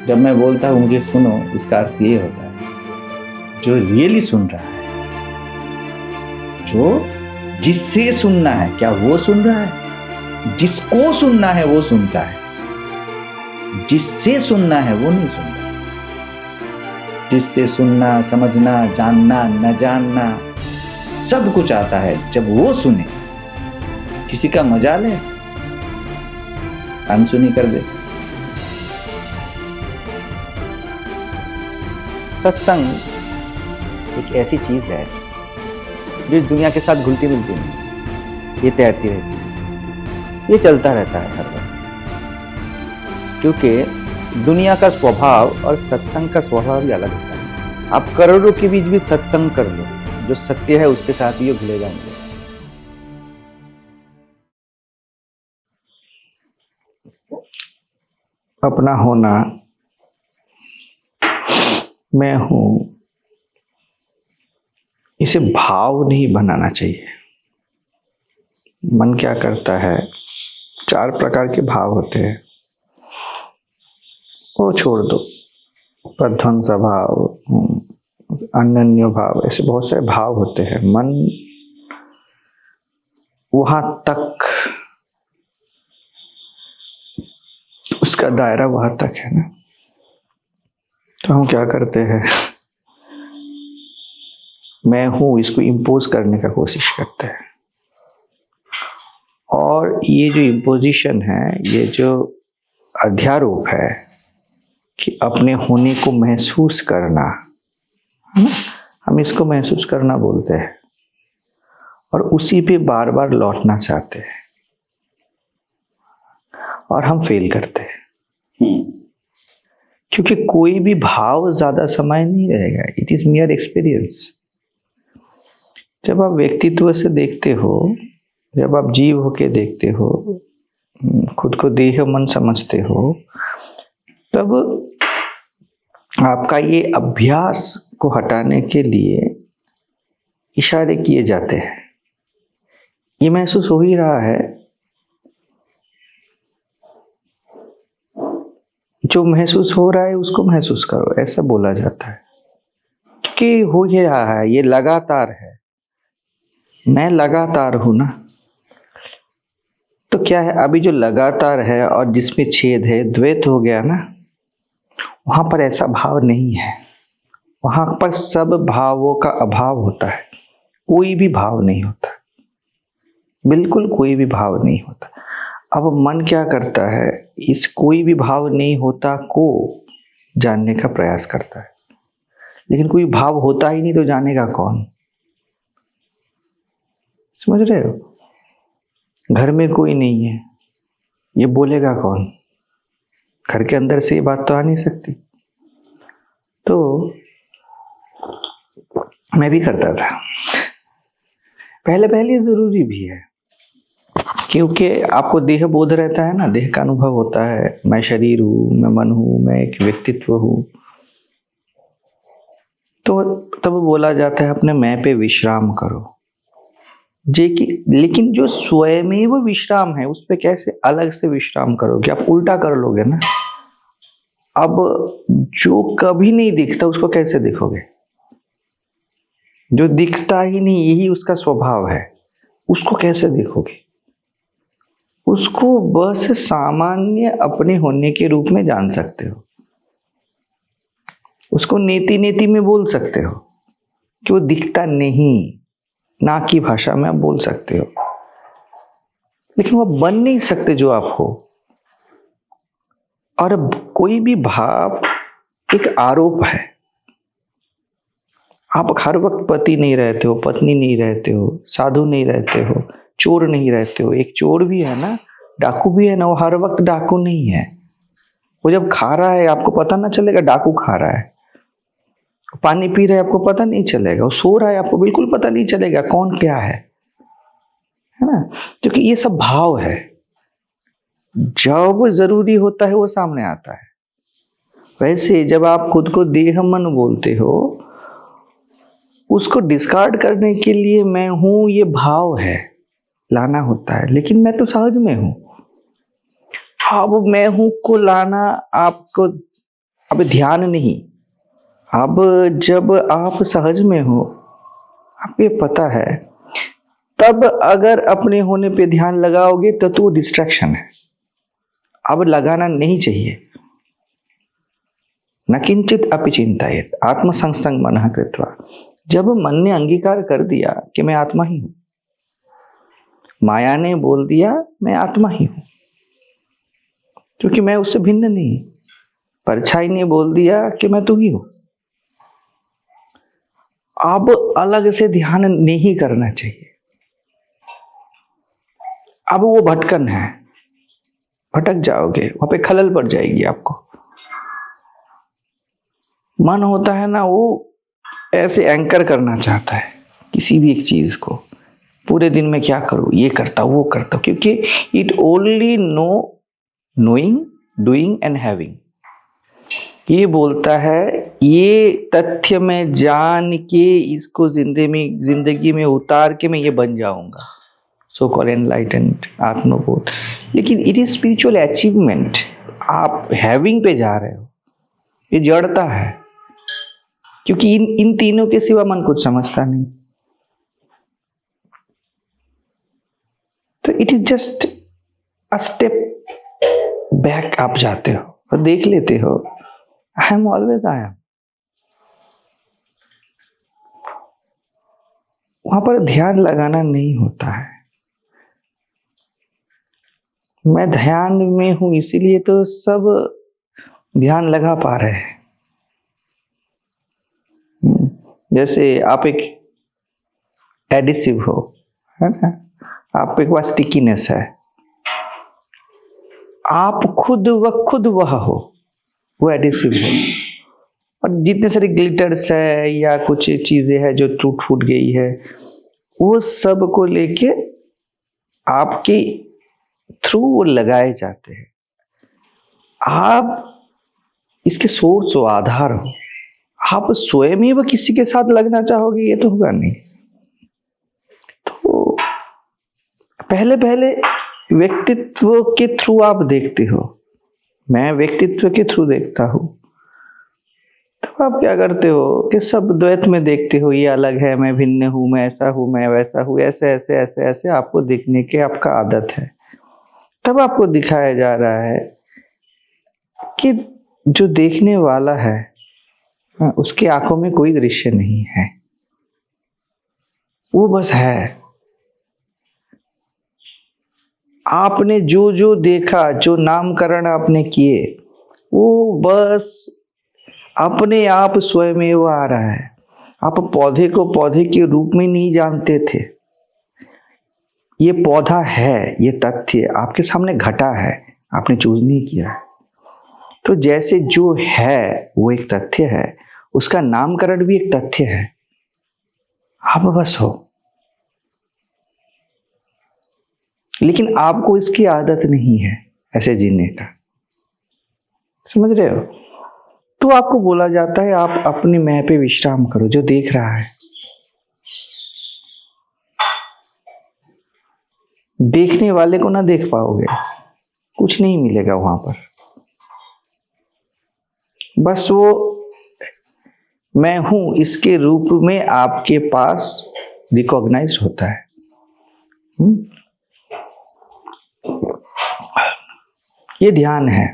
जब मैं बोलता हूँ मुझे सुनो, इसका अर्थ ये होता है जो रियली सुन रहा है, जो जिससे सुनना है, क्या वो सुन रहा है? जिसको सुनना है वो सुनता है, जिससे सुनना है वो नहीं सुनता। जिससे सुनना, समझना, जानना, न जानना सब कुछ आता है जब वो सुने। किसी का मजाल है अनसुनी कर दे। सत्संग एक ऐसी चीज है जो इस दुनिया के साथ घुलती मिलती नहीं, ये तैरती रहती है, ये चलता रहता है हर वक्त। क्योंकि दुनिया का स्वभाव और सत्संग का स्वभाव भी अलग होता है। आप करोड़ों के बीच भी सत्संग कर लो, जो सत्य है उसके साथ ही ये घुले जाएंगे। अपना होना, मैं हूं, इसे भाव नहीं बनाना चाहिए। मन क्या करता है, 4 प्रकार के भाव होते हैं, वो छोड़ दो। प्रध्वंस भाव, अनन्य भाव, ऐसे बहुत सारे भाव होते हैं। मन वहां तक, उसका दायरा वहां तक है ना। तो हम क्या करते हैं, मैं हूं इसको इम्पोज करने का कोशिश करते हैं। और ये जो इम्पोजिशन है, ये जो अध्यारोप है कि अपने होने को महसूस करना, है ना, हम इसको महसूस करना बोलते हैं और उसी पे बार बार लौटना चाहते हैं और हम फेल करते हैं। क्योंकि कोई भी भाव ज्यादा समय नहीं रहेगा, इट इज मियर एक्सपीरियंस। जब आप व्यक्तित्व से देखते हो, जब आप जीव होके देखते हो, खुद को देह मन समझते हो, तब आपका ये अभ्यास को हटाने के लिए इशारे किए जाते हैं। ये महसूस हो ही रहा है, जो महसूस हो रहा है उसको महसूस करो, ऐसा बोला जाता है। क्योंकि हो ही रहा है, ये लगातार है, मैं लगातार हूं ना। तो क्या है, अभी जो लगातार है और जिसमें छेद है, द्वैत हो गया ना, वहां पर ऐसा भाव नहीं है। वहां पर सब भावों का अभाव होता है, कोई भी भाव नहीं होता, बिल्कुल कोई भी भाव नहीं होता। अब मन क्या करता है, इस कोई भी भाव नहीं होता को जानने का प्रयास करता है। लेकिन कोई भाव होता ही नहीं तो जानेगा कौन? समझ रहे हो? घर में कोई नहीं है, ये बोलेगा कौन? घर के अंदर से ये बात तो आ नहीं सकती। तो मैं भी करता था पहले पहले, जरूरी भी है, क्योंकि आपको देह बोध रहता है ना, देह का अनुभव होता है, मैं शरीर हूं, मैं मन हूं, मैं एक व्यक्तित्व हूं। तो तब बोला जाता है अपने मैं पे विश्राम करो। लेकिन जो स्वयमेव विश्राम है, उस पे कैसे अलग से विश्राम करोगे? आप उल्टा कर लोगे ना। अब जो कभी नहीं दिखता उसको कैसे देखोगे? जो दिखता ही नहीं, यही उसका स्वभाव है, उसको कैसे देखोगे? उसको बस सामान्य अपने होने के रूप में जान सकते हो, उसको नेति नेति में बोल सकते हो कि वो दिखता नहीं, ना की भाषा में आप बोल सकते हो, लेकिन वो बन नहीं सकते जो आप हो। और कोई भी भाव एक आरोप है। आप हर वक्त पति नहीं रहते हो, पत्नी नहीं रहते हो, साधु नहीं रहते हो, चोर नहीं रहते हो। एक चोर भी है ना, डाकू भी है ना, वो हर वक्त डाकू नहीं है। वो जब खा रहा है आपको पता ना चलेगा डाकू खा रहा है, पानी पी रहा है आपको पता नहीं चलेगा, वो सो रहा है आपको बिल्कुल पता नहीं चलेगा कौन क्या है ना। क्योंकि ये सब भाव है, जब जरूरी होता है वो सामने आता है। वैसे जब आप खुद को देह मन बोलते हो, उसको डिस्कार्ड करने के लिए मैं हूं ये भाव है, लाना होता है। लेकिन मैं तो सहज में हूं। अब मैं हूं को लाना आपको अब ध्यान नहीं, अब जब आप सहज में हो, आपको ये पता है, तब अगर अपने होने पे ध्यान लगाओगे तो डिस्ट्रैक्शन है। अब लगाना नहीं चाहिए। न किंचित अपि चिंतायेत आत्मसंस्तंग मनः कृत्वा। जब मन ने अंगीकार कर दिया कि मैं आत्मा ही हूं, माया ने बोल दिया मैं आत्मा ही हूं, क्योंकि मैं उससे भिन्न नहीं, परछाई ने बोल दिया कि मैं तू ही हूं, अब अलग से ध्यान नहीं करना चाहिए। अब वो भटकन है, भटक जाओगे, वहां पे खलल पड़ जाएगी आपको। मन होता है ना, वो ऐसे एंकर करना चाहता है किसी भी एक चीज को, पूरे दिन में क्या करूं, ये करता वो करता, क्योंकि it only know knowing, doing and having. ये बोलता है ये तथ्य में जान के इसको जिंदगी में उतार के मैं ये बन जाऊंगा, सो कॉल्ड एनलाइटेंड, आत्मबोध। लेकिन इट इज स्पिरिचुअल अचीवमेंट। आप हैविंग पे जा रहे हो, ये जड़ता है, क्योंकि इन तीनों के सिवा मन कुछ समझता नहीं। तो it is just a step back. आप जाते हो और देख लेते हो I am always I am. वहां पर ध्यान लगाना नहीं होता है। मैं ध्यान में हूं इसीलिए तो सब ध्यान लगा पा रहे हैं। जैसे आप एक एडिसिव हो, है ना, आप एक पास स्टिकीनेस है, आप खुद वह हो, वो एडिसिव हो। और जितने सारे ग्लिटर्स है या कुछ चीजें हैं जो टूट फूट गई है, वो सब को लेके आपके थ्रू वो लगाए जाते हैं। आप इसके सोर्स हो, आधार हो। आप स्वयं ही वो किसी के साथ लगना चाहोगे, ये तो होगा नहीं। तो पहले व्यक्तित्व के थ्रू आप देखते हो, मैं व्यक्तित्व के थ्रू देखता हूं। तो आप क्या करते हो कि सब द्वैत में देखते हो, ये अलग है, मैं भिन्न हूं, मैं ऐसा हूं, मैं वैसा हूं, ऐसे ऐसे ऐसे ऐसे आपको देखने के आपका आदत है। तब आपको दिखाया जा रहा है कि जो देखने वाला है उसकी आंखों में कोई दृश्य नहीं है, वो बस है। आपने जो जो देखा, जो नामकरण आपने किए, वो बस अपने आप स्वयं वो आ रहा है। आप पौधे को पौधे के रूप में नहीं जानते थे, ये पौधा है, ये तथ्य आपके सामने घटा है, आपने चूज नहीं किया है। तो जैसे जो है वो एक तथ्य है, उसका नामकरण भी एक तथ्य है, आप बस हो। लेकिन आपको इसकी आदत नहीं है ऐसे जीने का, समझ रहे हो? तो आपको बोला जाता है आप अपनी मैं पे विश्राम करो, जो देख रहा है। देखने वाले को ना देख पाओगे, कुछ नहीं मिलेगा वहां पर। बस वो मैं हूं इसके रूप में आपके पास रिकॉग्नाइज होता है। ये ध्यान है,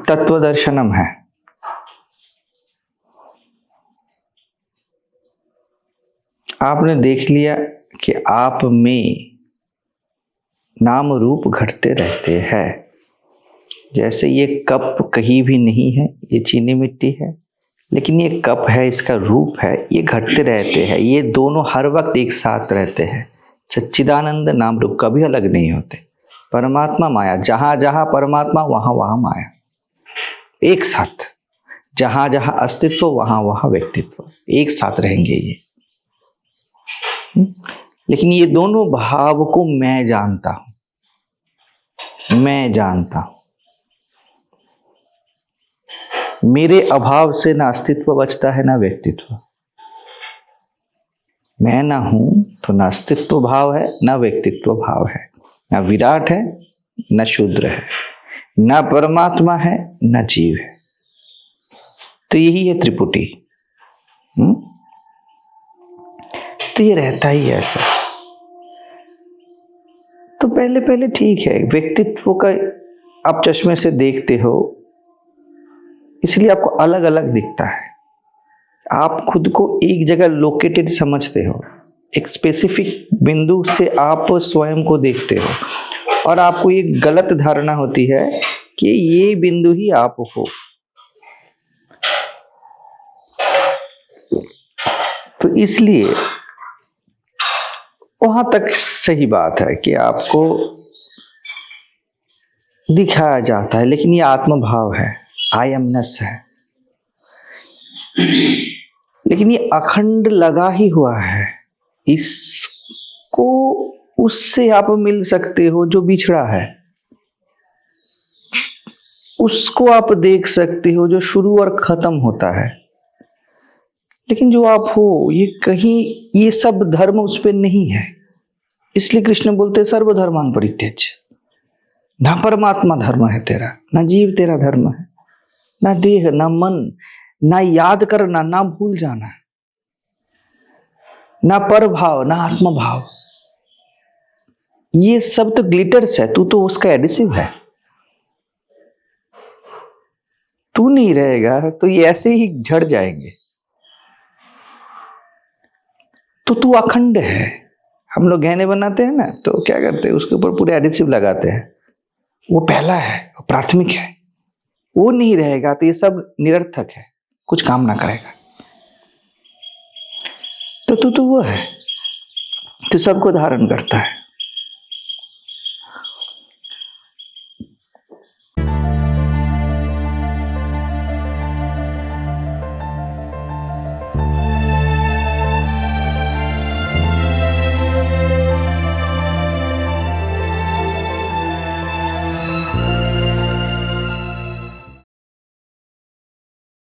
तत्व दर्शनम है। आपने देख लिया कि आप में नाम रूप घटते रहते हैं। जैसे ये कप कहीं भी नहीं है, ये चीनी मिट्टी है, लेकिन ये कप है, इसका रूप है, ये घटते रहते हैं। ये दोनों हर वक्त एक साथ रहते हैं। सच्चिदानंद नाम रूप कभी अलग नहीं होते। परमात्मा माया, जहां जहां परमात्मा वहां वहां माया, एक साथ। जहां जहां अस्तित्व वहां वहां व्यक्तित्व, एक साथ रहेंगे ये। लेकिन ये दोनों भाव को मैं जानता हूं, मैं जानता हूं। मेरे अभाव से ना अस्तित्व बचता है ना व्यक्तित्व। मैं ना हूं तो ना अस्तित्व भाव है ना व्यक्तित्व भाव है, ना विराट है ना शूद्र है। ना परमात्मा है ना जीव है। तो यही है त्रिपुटी। तो ये रहता ही ऐसा। तो पहले पहले ठीक है, व्यक्तित्व का आप चश्मे से देखते हो इसलिए आपको अलग अलग दिखता है। आप खुद को एक जगह लोकेटेड समझते हो, एक स्पेसिफिक बिंदु से आप स्वयं को देखते हो और आपको एक गलत धारणा होती है कि ये बिंदु ही आप हो। तो इसलिए वहां तक सही बात है कि आपको दिखाया जाता है, लेकिन ये आत्मभाव है, आई एमनेस है। लेकिन ये अखंड लगा ही हुआ है, इसको उससे आप मिल सकते हो जो बिछड़ा है, उसको आप देख सकते हो जो शुरू और खत्म होता है। लेकिन जो आप हो ये कहीं, ये सब धर्म उस पर नहीं है। इसलिए कृष्ण बोलते सर्वधर्मान परित्यज्य। ना परमात्मा धर्म है तेरा, ना जीव तेरा धर्म है, ना देह, ना मन, ना याद करना, ना भूल जाना, ना पर भाव, ना आत्म भाव। ये सब तो ग्लिटर्स है, तू तो उसका एडिसिव है। तू नहीं रहेगा तो ये ऐसे ही झड़ जाएंगे। तो तू अखंड है। हम लोग गहने बनाते हैं ना, तो क्या करते हैं, उसके ऊपर पूरे एडिसिव लगाते हैं। वो पहला है, वो प्राथमिक है, वो नहीं रहेगा तो ये सब निरर्थक है, कुछ काम ना करेगा। तो तू तो वो है, तो सबको धारण करता है।